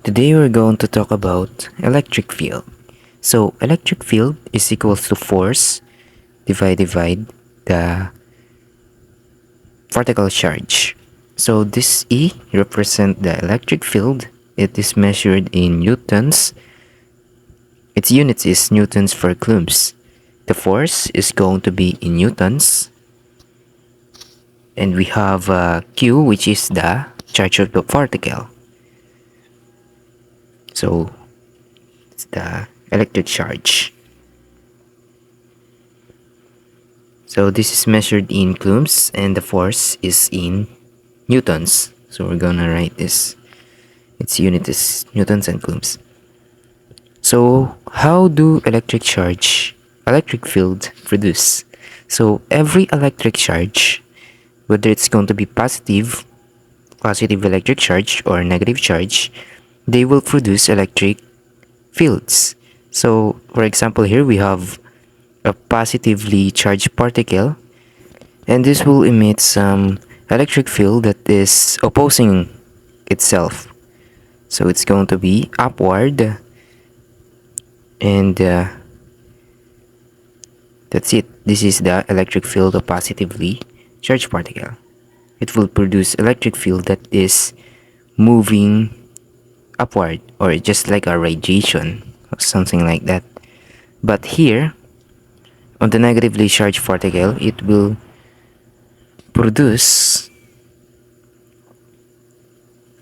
Today we're going to talk about electric field. So electric field is equals to force divide the particle charge. So this E represent the electric field. It is measured in newtons. Its units is newtons per coulombs. The force is going to be in newtons. And we have Q, which is the charge of the particle. So it's the electric charge. So this is measured in coulombs and the force is in newtons. So we're gonna write this. Its unit is newtons and coulombs. So how do electric field produce? So every electric charge, whether it's going to be positive electric charge or negative charge, they will produce electric fields. So for example, here we have a positively charged particle, and this will emit some electric field that is opposing itself. So it's going to be upward, and that's it. This is the electric field of positively charged particle. It will produce electric field that is moving upward, or just like a radiation or something like that. But here on the negatively charged particle, it will produce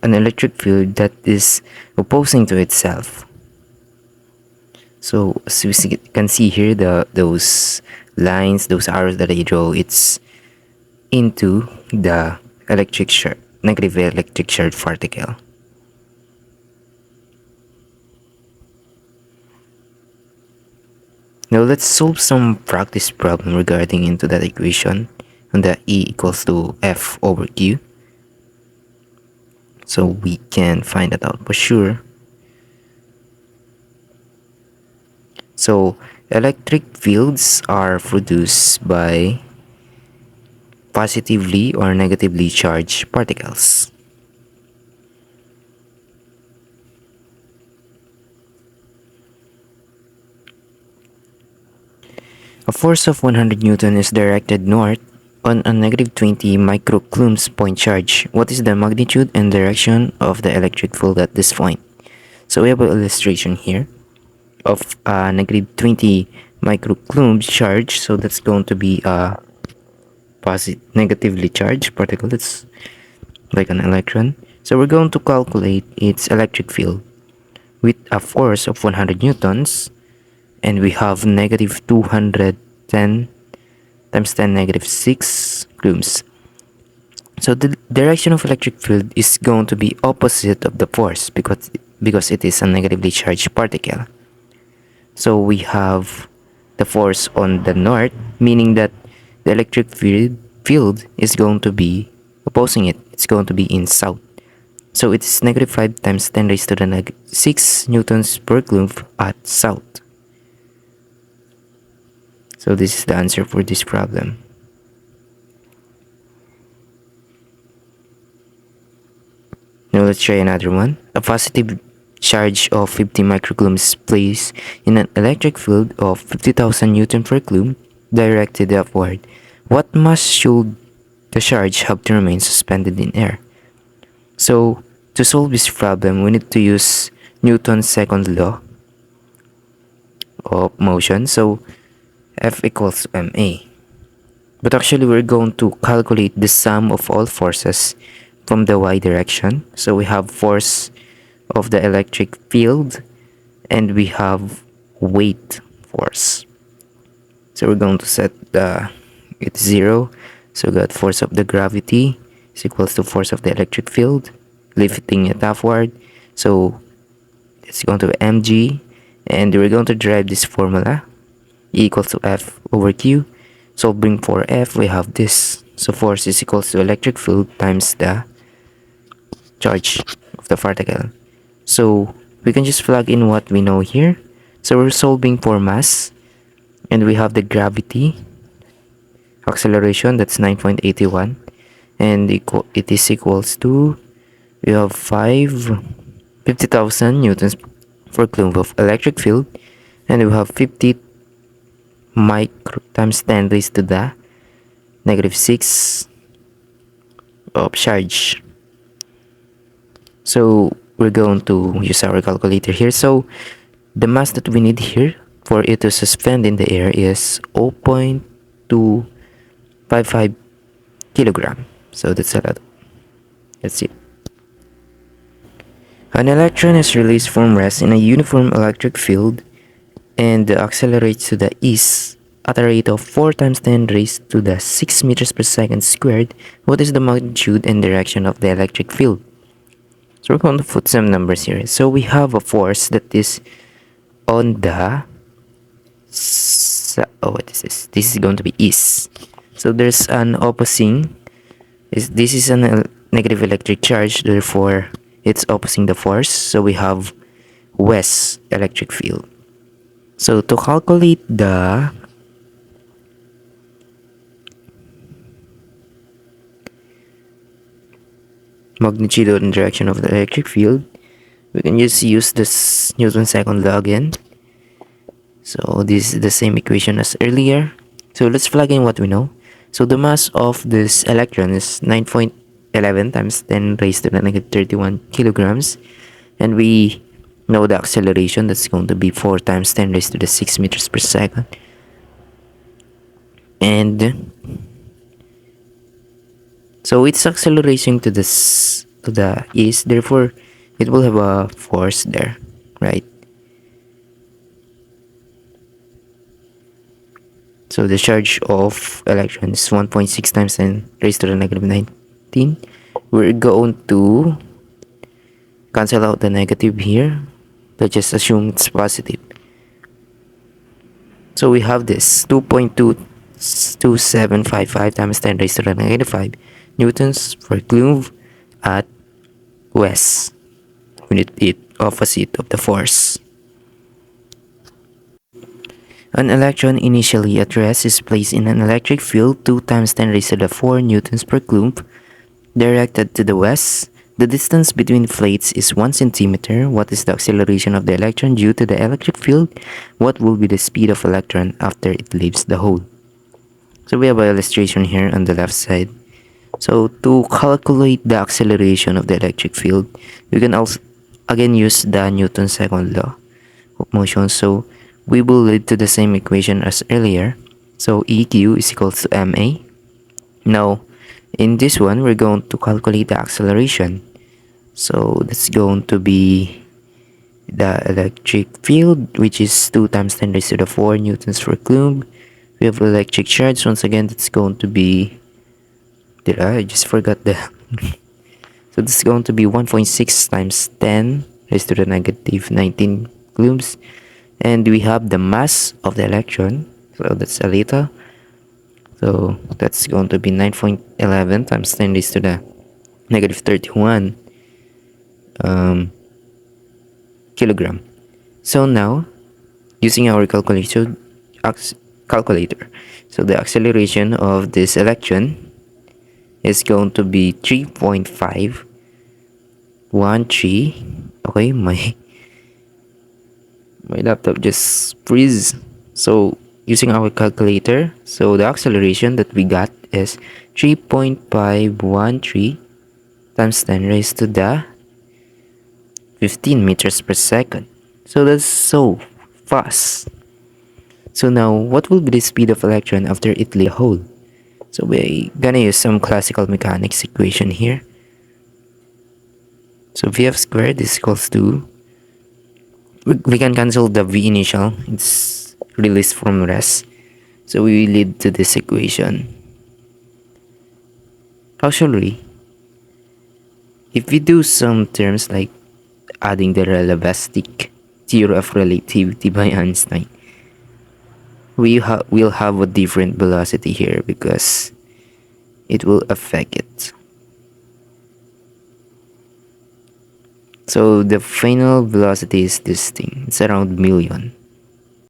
an electric field that is opposing to itself. So as we can see here, those lines, those arrows that I draw, it's into the negative electric charge particle. Now let's solve some practice problem regarding into that equation on the E equals to F over Q. So we can find that out for sure. So electric fields are produced by positively or negatively charged particles. A force of 100 Newton is directed north on a negative 20 microcoulombs point charge. What is the magnitude and direction of the electric field at this point? So we have an illustration here of a negative 20 microcoulombs charge. So that's going to be a negatively charged particle. It's like an electron. So we're going to calculate its electric field with a force of 100 newtons, and we have negative 210 times 10 negative 6 coulombs. So the direction of electric field is going to be opposite of the force because it is a negatively charged particle. So we have the force on the north, meaning that the electric field is going to be opposing it. It's going to be in south. So it's negative 5 times 10 raised to the negative 6 newtons per coulomb at south. So this is the answer for this problem. Now let's try another one. A positive charge of 50 microcoulombs is placed in an electric field of 50,000 newton per coulomb directed upward. What mass should the charge have to remain suspended in air? So to solve this problem, we need to use Newton's second law of motion. So F equals ma. But actually we're going to calculate the sum of all forces from the y direction. So we have force of the electric field and we have weight force. So we're going to set it 0. So we got force of the gravity is equals to force of the electric field, lifting it upward. So it's going to be mg, and we're going to derive this formula, E equals to F over Q. Solving for F, we have this. So force is equals to electric field times the charge of the particle. So we can just plug in what we know here. So we're solving for mass, and we have the gravity acceleration, that's 9.81, and it is equals to, we have 5 50,000 newtons per coulomb of electric field, and we have 50 micro times 10 raised to the negative 6 of charge. So we're going to use our calculator here. So the mass that we need here for it to suspend in the air is 0.255 kilogram. So that's a lot. That's it. An electron is released from rest in a uniform electric field and accelerates to the east at a rate of 4 times 10 raised to the 6 meters per second squared. What is the magnitude and direction of the electric field? So we're going to put some numbers here. So we have a force that is on the what is this? This is going to be east. So there's an opposing. This is a negative electric charge, therefore it's opposing the force. So we have west electric field. So to calculate the magnitude and direction of the electric field, we can just use this Newton's second law again. So this is the same equation as earlier. So let's plug in what we know. So the mass of this electron is 9.11 times 10 raised to the negative 31 kilograms. And we know the acceleration, that's going to be 4 times 10 raised to the 6 meters per second. And so it's acceleration to the east, therefore it will have a force there, right? So the charge of electron is 1.6 times 10 raised to the negative 19. We're going to cancel out the negative here. Let's just assume it's positive. So we have this 2.22755 times 10 raised to the negative 5 newtons per coulomb at west. We need it opposite of the force. An electron initially at rest is placed in an electric field 2 times 10 raised to the 4 newtons per coulomb, directed to the west. The distance between plates is 1 centimeter. What is the acceleration of the electron due to the electric field? What will be the speed of electron after it leaves the hole? So we have an illustration here on the left side. So to calculate the acceleration of the electric field, we can also again use the Newton's second law of motion. So we will lead to the same equation as earlier. So EQ is equals to MA. Now, in this one, we're going to calculate the acceleration. So that's going to be the electric field, which is 2 times 10 raised to the 4 newtons per coulomb. We have electric charge. Once again, that's going to be... I just forgot the... So this is going to be 1.6 times 10 raised to the negative 19 coulombs. And we have the mass of the electron, so that's a liter. So that's going to be 9.11 times 10 raised to the negative 31 kilogram. So now, using our calculator, so the acceleration of this electron is going to be 3.513. Okay, my laptop just freeze. So using our calculator, so the acceleration that we got is 3.513 times 10 raised to the 15 meters per second. So that's so fast. So now, what will be the speed of electron after it leaves a hole? So we're gonna use some classical mechanics equation here. So Vf squared is equals to, we can cancel the V initial, it's released from rest. So we lead to this equation. Actually, if we do some terms like adding the relativistic theory of relativity by Einstein, we'll have a different velocity here because it will affect it. So the final velocity is this thing, it's around million.